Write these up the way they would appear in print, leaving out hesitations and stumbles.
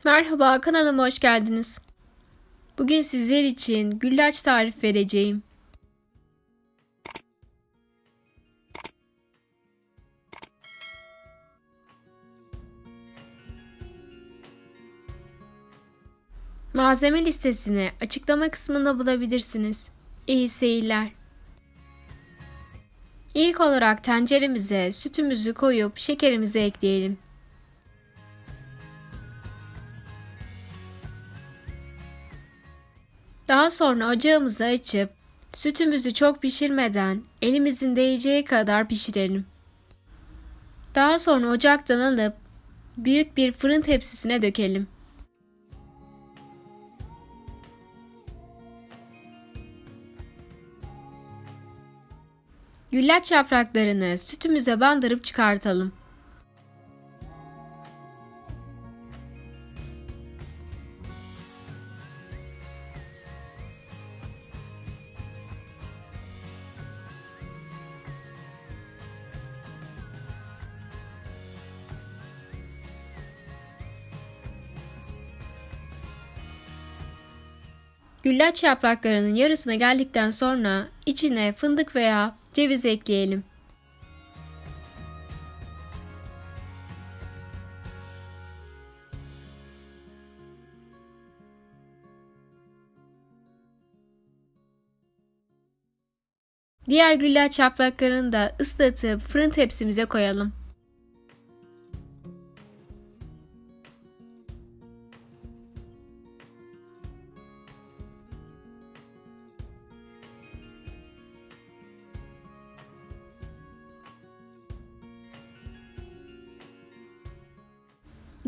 Merhaba, kanalıma hoş geldiniz. Bugün sizler için güllaç tarif vereceğim. Malzeme listesini açıklama kısmında bulabilirsiniz. İyi seyirler. İlk olarak tenceremize sütümüzü koyup şekerimizi ekleyelim. Daha sonra ocağımızı açıp sütümüzü çok pişirmeden elimizin değeceği kadar pişirelim. Daha sonra ocaktan alıp büyük bir fırın tepsisine dökelim. Güllaç yapraklarını sütümüze bandırıp çıkartalım. Güllaç yapraklarının yarısına geldikten sonra içine fındık veya ceviz ekleyelim. Diğer güllaç yapraklarını da ıslatıp fırın tepsimize koyalım.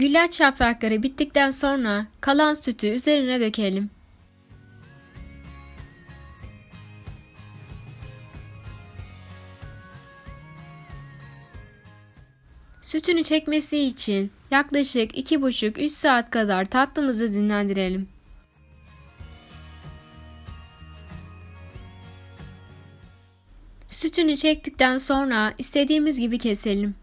Güllaç yaprakları bittikten sonra kalan sütü üzerine dökelim. Sütünü çekmesi için yaklaşık 2,5-3 saat kadar tatlımızı dinlendirelim. Sütünü çektikten sonra istediğimiz gibi keselim.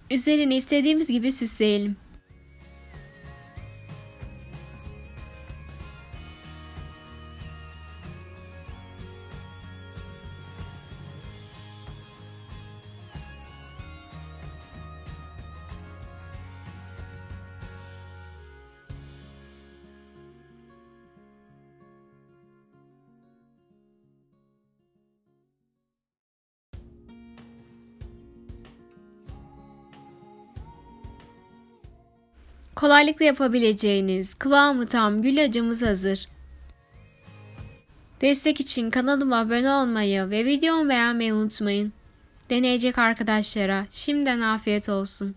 Üzerini istediğimiz gibi süsleyelim. Kolaylıkla yapabileceğiniz kıvamı tam güllacımız hazır. Destek için kanalıma abone olmayı ve videomu beğenmeyi unutmayın. Deneyecek arkadaşlara şimdiden afiyet olsun.